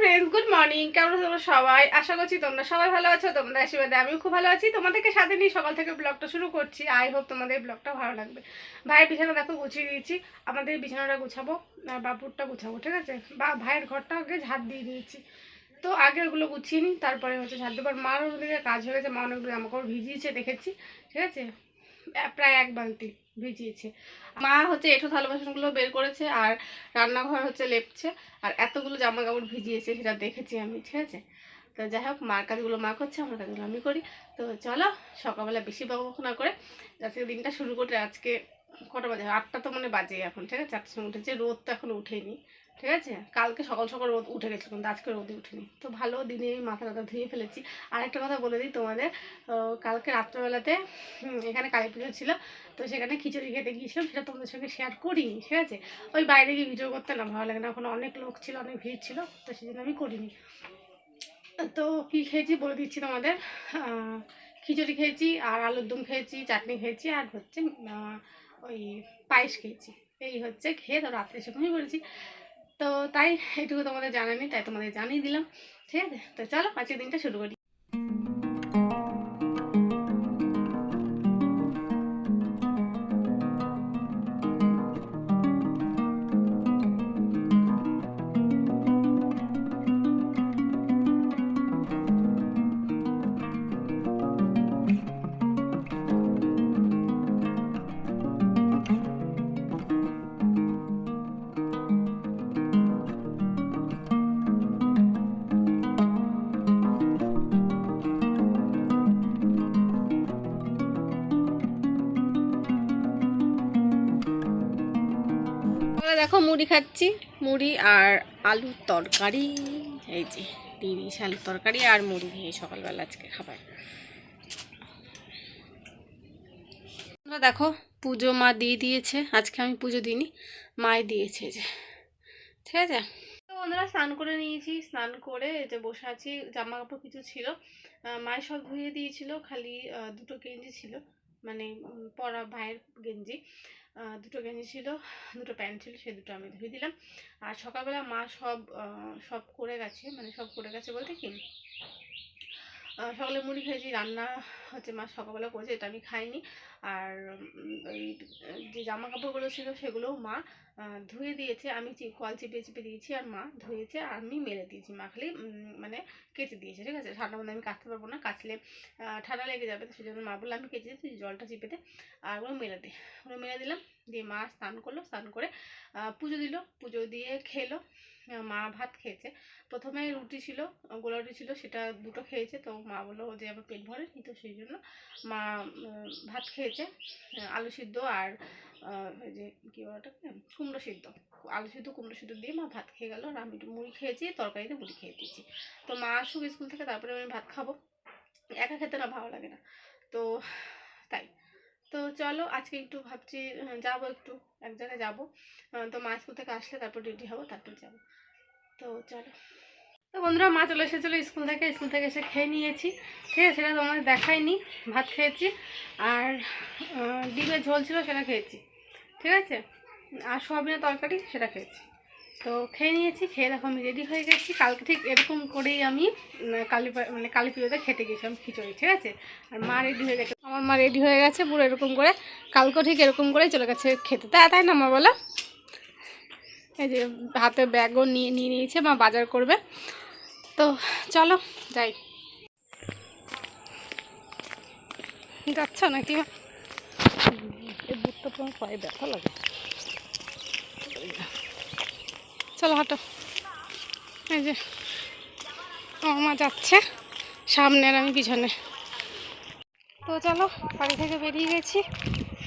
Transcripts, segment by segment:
Friends, good morning. কেমন আছো তোমরা সবাই? আশা করছি তোমরা সবাই ভালো আছো। তোমাদের আশীর্বাদে আমিও খুব ভালো আছি। তোমাদেরকে সাথে নিয়ে সকাল থেকে ব্লগটা শুরু করছি। আই হোপ তোমাদের ব্লগটা ভালো লাগবে। ভাইয়ের বিছানা দেখো গুছিয়ে দিয়েছি। আমাদের বিছানাটা গুছাবো আর বাবুরটা গুছাবো, ঠিক আছে? বা ভাইয়ের ঘরটা আগে ঝাড় দিয়ে দিয়েছি, তো আগে ওগুলো গুছিয়ে নিই, তারপরে হচ্ছে ঝাড় দেবার। মার ওদিকে কাজ হয়ে গেছে, মা অনেকগুলো জামাকাপড় ভিজিয়েছে দেখেছি, ঠিক আছে? প্রায় এক বালতি ভিজিয়েছে। মা হচ্ছে এঁঠো থালা বাসনগুলো বের করেছে আর রান্নাঘর হচ্ছে লেপছে, আর এতগুলো জামা কাপড় ভিজিয়েছে সেটা দেখেছি আমি, ঠিক আছে? তো যাই হোক, মার কাজগুলো মা করছে, আমার কাজগুলো আমি করি। তো চলো, সকালবেলা বেশি বকবক না করে আজকে দিনটা শুরু করে। আজকে কটা বাজে? 8টা তো মনে বাজে এখন, ঠিক আছে? 8টার সময় উঠেছে, রোদ তো এখন উঠেনি, ঠিক আছে? কালকে সকাল সকাল রোদ উঠে গেছে, কিন্তু আজকে রোদই উঠেনি। তো ভালো দিনে আমি মাথা টাথা ধুয়ে ফেলেছি। আর একটা কথা বলে দিই তোমাদের, কালকে রাত্রেবেলাতে এখানে কালী পুজো ছিল, তো সেখানে খিচুড়ি খেতে গিয়েছিলাম, সেটা তোমাদের সঙ্গে শেয়ার করিনি, ঠিক আছে? ওই বাইরে গিয়ে ভিডিও করতে না ভালো লাগে না, ওখানে অনেক লোক ছিল, অনেক ভিড় ছিল, তো সেই জন্য আমি করিনি। তো কী খেয়েছি বলে দিচ্ছি তোমাদের। খিচুড়ি খেয়েছি, আর আলুর দম খেয়েছি, চাটনি খেয়েছি, আর হচ্ছে ওই পায়েস খেয়েছি। এই হচ্ছে খেয়ে তো রাত্রে এসে ঘুমিয়ে পড়েছি। তো তাই এইটুকু তোমাদের জানানি, তাই তোমাদের জানিয়ে দিলাম, ঠিক আছে? তো চলো আজকের দিনটা শুরু করি। দেখো মুড়ি খাচ্ছি, মুড়ি আর আলুর তরকারি। এই যে তিরিশ আলুর তরকারি আর মুড়ি, এই সকালবেলা আজকে খাবার। দেখো পুজো মা দিয়ে দিয়েছে, আজকে আমি পুজো দিইনি, মাই দিয়েছে যে, ঠিক আছে? তো বন্ধুরা, স্নান করে নিয়েছি, স্নান করে এই যে বসে আছি। জামা কাপড় কিছু ছিল, মায়ের সব ধুয়ে দিয়েছিল, খালি দুটো গেঞ্জি ছিল, মানে পরা ভাইয়ের গেঞ্জি। দুটো গেঞ্জি ছিল, দুটো প্যান্ট ছিল, সেই দুটো আমি ধুয়ে দিলাম। আর সকালবেলা মা সব করে গেছে, মানে সব করে গেছে বলতে কি, সকালে মুড়ি খেয়েছি, রান্না হচ্ছে মা সকালবেলা করেছে, এটা আমি খাইনি। আর ওই যে জামা কাপড়গুলো ছিল সেগুলোও মা ধুয়ে দিয়েছে, আমি কল চিপে চিপে দিয়েছি, আর মা ধুয়েছে, আর আমি মেলে দিয়েছি। মা খালি মানে কেচে দিয়েছে, ঠিক আছে? ঠান্ডার মধ্যে আমি কাচতে পারবো না, কাচলে ঠান্ডা লেগে যাবে, তো সেই জন্য মা বললো আমি কেচে দিচ্ছি, জলটা চিপে দে, আর ওগুলো মেলে দে। ওগুলো মেলে দিলাম, দিয়ে মা স্নান করলো, স্নান করে পুজো দিল, পুজো দিয়ে খেলো। মা ভাত খেয়েছে, প্রথমে রুটি ছিল, গোলা রুটি ছিল, সেটা দুটো খেয়েছে। তো মা বললো যে আমার পেট ভরেনি, তো সেই জন্য মা ভাত খেয়েছে, আলু সিদ্ধ আর ওই যে কী ওটাকে কুমড়ো সিদ্ধ, আলু সিদ্ধ কুমড়ো সিদ্ধ দিয়ে মা ভাত খেয়ে গেলো। আর আমি একটু মুড়ি খেয়েছি, তরকারিতে মুড়ি খেয়ে দিয়েছি। তো মা আসুক স্কুল থেকে, তারপরে আমি ভাত খাবো, একা খেতে না ভালো লাগে না, তো তাই। তো চলো আজকে একটু ভাবছি যাবো, একটু এক জায়গায় যাবো। তো মা স্কুল থেকে আসলে তারপর রেডি হবো, তারপর যাবো। তো চলো। তো বন্ধুরা, মা চলে এসেছিলো স্কুল থেকে, স্কুল থেকে এসে খেয়ে নিয়েছি, ঠিক আছে? সেটা তোমাদের দেখাইনি, ভাত খেয়েছি আর ডিমের ঝোল ছিল সেটা খেয়েছি, ঠিক আছে? আর সয়াবিনের তরকারি সেটা খেয়েছি। তো খেয়ে নিয়েছি, খেয়ে দেখো আমি রেডি হয়ে গেছি। কালকে ঠিক এরকম করেই আমি কালী পুজোতে খেতে গেছিলাম খিচুড়ি, ঠিক আছে? আর মা রেডি হয়ে গেছে, আমার মা রেডি হয়ে গেছে পুরো এরকম করে, কালকেও ঠিক এরকম করেই চলে গেছে খেতে, তাই না মা বলো? এই যে হাতে ব্যাগও নিয়ে নিয়েছে, মা বাজার করবে। তো চলো যাই। যাচ্ছ নাকি? এই বুটটা তো আমার পায়ে ব্যথা লাগে। চলো হাঁটো। এই যে মা যাচ্ছে সামনে আর আমি পিছনে। তো চলো, বাড়ি থেকে বেরিয়ে গেছি,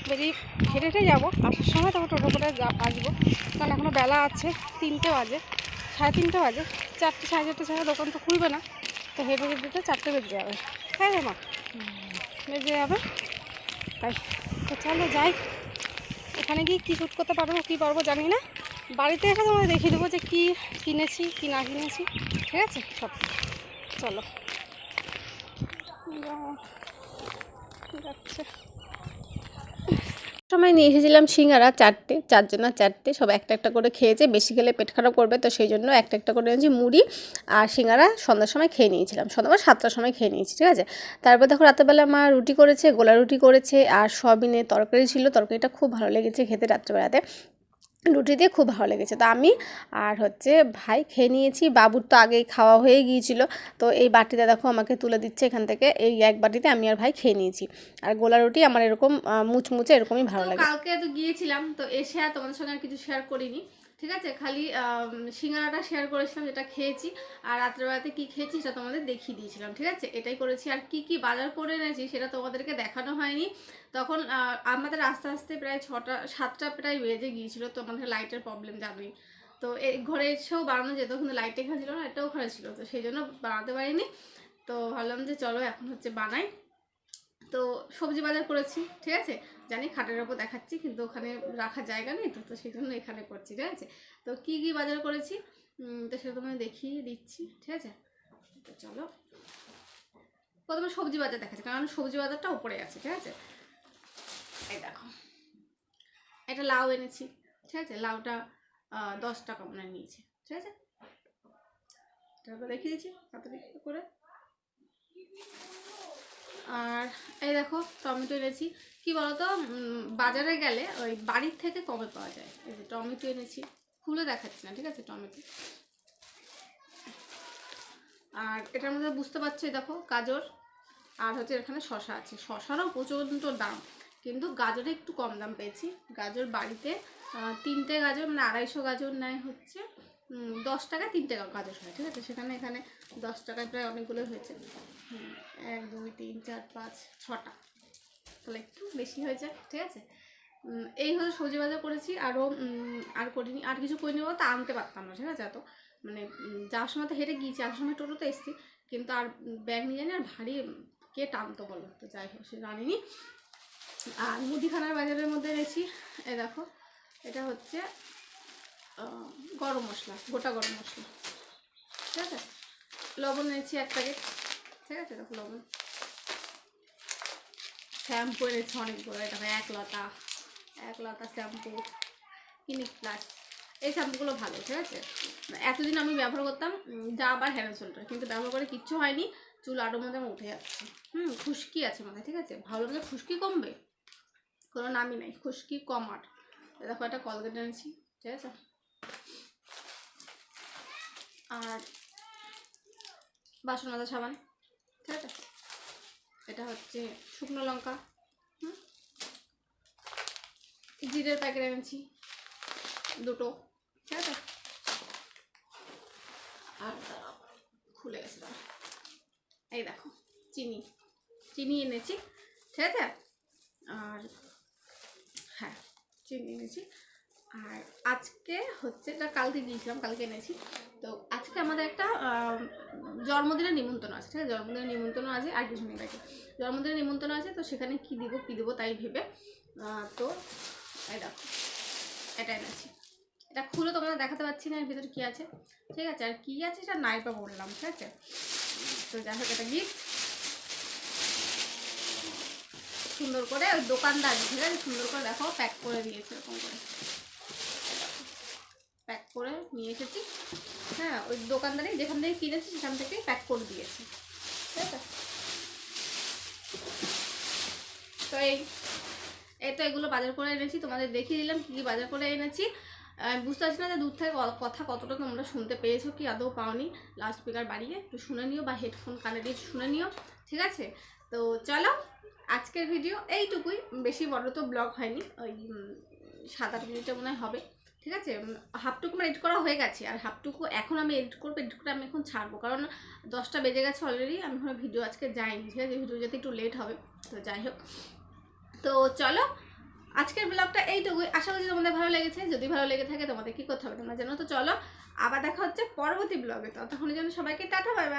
বেরিয়ে হেঁটে হেঁটে যাবো, আসার সময় তারপর টোটো করে আসবো, কারণ এখনও বেলা আছে, 3টে বাজে, 3:30 বাজে, 4টে 4:30 ছাড়া দোকান তো খুলবে না, তো হেঁটে হেঁটে 4টে বেজে যাবে, তাই না মা? বেজে যাবে, তাই। তো চলো যাই, এখানে গিয়ে কী শ্যুট করতে পারবো কী পারবো জানি না, বাড়িতে এসে তোমাদের দেখিয়ে দেবো যে কী কিনেছি কী না কিনেছি, ঠিক আছে? সব চলো যাচ্ছে। সময় নিয়ে এসেছিলাম সিঙ্গারা 4টে, 4জনের 4টে, সব একটা একটা করে খেয়েছে, বেশি খেলে পেট খারাপ করবে, তো সেই জন্য একটা একটা করে এনেছি মুড়ি আর সিঙ্গারা সন্ধ্যার সময় খেয়ে নিয়েছিলাম, সন্ধ্যা 7টার সময় খেয়ে নিয়েছি, ঠিক আছে। তারপর দেখো রাতেরবেলা মা রুটি করেছে, গোলা রুটি করেছে আর সয়াবিনের তরকারি ছিল, তরকারিটা খুব ভালো লেগেছে খেতে রাত্রেবেলাতে, রুটি দিয়ে খুব ভালো লেগেছে। তো আমি আর হচ্ছে ভাই খেয়ে নিয়েছি, বাবুর তো আগেই খাওয়া হয়ে গিয়েছিল, তো এই বাটিতে দেখো আমাকে তুলে দিচ্ছে এখান থেকে, এই এক বাটিতে আমি আর ভাই খেয়ে নিয়েছি। আর গোলা রুটি আমার এরকম মুচমুচে এরকমই ভালো লাগে। কালকে তো গিয়েছিলাম, তো এসে আর তোমাদের সঙ্গে আর কিছু শেয়ার করিনি, ঠিক আছে, খালি সিঙ্গারাটা শেয়ার করেছিলাম যেটা খেয়েছি, আর রাত্রেবেলাতে কী খেয়েছি সেটা তোমাদের দেখিয়ে দিয়েছিলাম, ঠিক আছে, এটাই করেছি। আর কি কি বাজার করে এনেছি সেটা তোমাদেরকে দেখানো হয়নি, তখন আমাদের আস্তে আস্তে প্রায় 6টা 7টা প্রায় বেজে গিয়েছিল, তো আমাদের লাইটের প্রবলেম জানোই, তো এই ঘরে এসেও বানানো যেত, কিন্তু লাইট এখানে ছিল না, এটাও ঘরে ছিল, তো সেই জন্য বানাতে পারিনি। তো ভাবলাম যে চলো এখন হচ্ছে বানাই। তো সবজি বাজার করেছি, ঠিক আছে, জানি খাটের ওপর দেখাচ্ছি কিন্তু ওখানে রাখার জায়গা নেই, তো সেই জন্য এখানে করছি, ঠিক আছে। তো কী কী বাজার করেছি তো সেটা তোমায় দেখিয়ে দিচ্ছি, ঠিক আছে। তো চলো প্রথমে সবজি বাজার দেখাচ্ছি, কারণ সবজি বাজারটা উপরে আছে, ঠিক আছে। এই দেখো একটা লাউ এনেছি, ঠিক আছে, লাউটা 10 টাকা মনে নিয়েছে, ঠিক আছে, তারপর দেখিয়ে দিচ্ছি তাড়াতাড়ি করে। আর এই দেখো টমেটো এনেছি, কি বলতো বাজারে গেলে ওই বাড়ির থেকে কমে পাওয়া যায়। এই যে টমেটো এনেছি, খুলে দেখাচ্ছি না, ঠিক আছে, টমেটো। আর এটার মধ্যে বুঝতে পারছো দেখো গাজর, আর হচ্ছে এখানে শশা আছে, শশারও প্রচণ্ড দাম, কিন্তু গাজরে একটু কম দাম পেয়েছি। গাজর বাড়িতে 3টে গাজর মানে 250 গাজর নেয় হচ্ছে 10 টাকায় 3টে গাজর হয়, ঠিক আছে, সেখানে এখানে 10 টাকায় প্রায় অনেকগুলো হয়েছে, 1 2 3 4 5 6টা, তাহলে একটু বেশি হয়েছে, ঠিক আছে। এই হচ্ছে সবজি বাজার করেছি, আরও আর করিনি, আর কিছু করিনি বলতে আনতে পারতাম না, ঠিক আছে, এত মানে যাওয়ার সময় তো হেঁটে গিয়েছি, আসার সময় টোটোতে এসেছি, কিন্তু আর ব্যাগ নিয়ে জানি আর ভারী কে টানতো বলো, তো যাই হোক সে জানিনি। আর মুদিখানার বাজারের মধ্যে এনেছি, এ দেখো এটা হচ্ছে গরম মশলা, গোটা গরম মশলা, ঠিক আছে। লবণ এনেছি 1 প্যাকেট, ঠিক আছে, দেখো লবণ। শ্যাম্পু এনেছি অনেকগুলো, এটা 1 লতা শ্যাম্পু, ক্লিনিক প্লাস, এই শ্যাম্পুগুলো ভালো, ঠিক আছে। এতদিন আমি ব্যবহার করতাম যা আবার হেয়ার সোলটা, কিন্তু ব্যবহার করে কিচ্ছু হয়নি, চুল আরও মধ্যে আমার উঠে যাচ্ছে, খুশকি আছে মাথায়, ঠিক আছে, ভালো লাগলে খুশকি কমবে, কোনো নামই নাই, খুশকি কমার। দেখো একটা কলগেট এনেছি, ঠিক আছে। আর বাসন মাজা সাবান, ঠিক আছে। এটা হচ্ছে শুকনো লঙ্কা, জিরের প্যাকেট এনেছি 2টো, ঠিক আছে। আর খুলে গেছে দাঁড়া, এই দেখো চিনি এনেছি, ঠিক আছে। আর হ্যাঁ চিনি এনেছি। আর আজকে হচ্ছে এটা কালকে গিয়েছিলাম, কালকে এনেছি। তো আজকে আমাদের একটা জন্মদিনের নিমন্ত্রণ আছে, ঠিক আছে, জন্মদিনের নিমন্ত্রণ আছে, আর কিছু নেই বাকি, জন্মদিনের নিমন্ত্রণ আছে, তো সেখানে কী দেবো তাই ভেবে তো এই দেখো এটা এনেছি। এটা খুলে তোমাদের দেখাতে পারছি না এর ভিতরে কী আছে, ঠিক আছে, আর কী আছে এটা নাইপা বললাম, ঠিক আছে। তো যাই হোক এটা গিফট সুন্দর করে ওই দোকানদার, ঠিক আছে, সুন্দর করে দেখো প্যাক করে দিয়েছে, এরকম করে প্যাক করে নিয়ে এসেছি, হ্যাঁ, ওই দোকানদারই যেখান থেকে কিনেছি সেখান থেকেই প্যাক করে দিয়েছি, ঠিক আছে। তো এই তো এগুলো বাজার করে এনেছি, তোমাদের দেখিয়ে দিলাম কী কী বাজার করে এনেছি। বুঝতে পারছি না যে দূর থেকে কথা কতটা তোমরা শুনতে পেয়েছো কি আদৌ পাওনি, লাউড স্পিকার বাড়িয়ে একটু শুনে নিও বা হেডফোন কানে দিয়ে শুনে নিও, ঠিক আছে। তো চলো আজকের ভিডিও এইটুকুই, বেশি বড় তো ব্লগ হয়নি, ওই 7-8 মিনিটের মনে হবে, ঠিক আছে। হাফটুকু আমার এডিট করা হয়ে গেছে, আর হাফটুকু এখন আমি এডিট করবো, এডিট করে আমি এখন ছাড়বো, কারণ 10টা বেজে গেছে অলরেডি, আমি এখন ভিডিও আজকে যাইনি, ঠিক আছে, ভিডিও যেতে একটু লেট হবে, তো যাই হোক। তো চলো আজকের ব্লগটা এইটুকুই, আশা করি তোমাদের ভালো লেগেছে, যদি ভালো লেগে থাকে তোমাদের কী করতে হবে তোমরা জানো, তো চলো আবার দেখা হচ্ছে পরবর্তী ব্লগে, ততক্ষণের জন্য সবাইকে টাটা বাই বাই।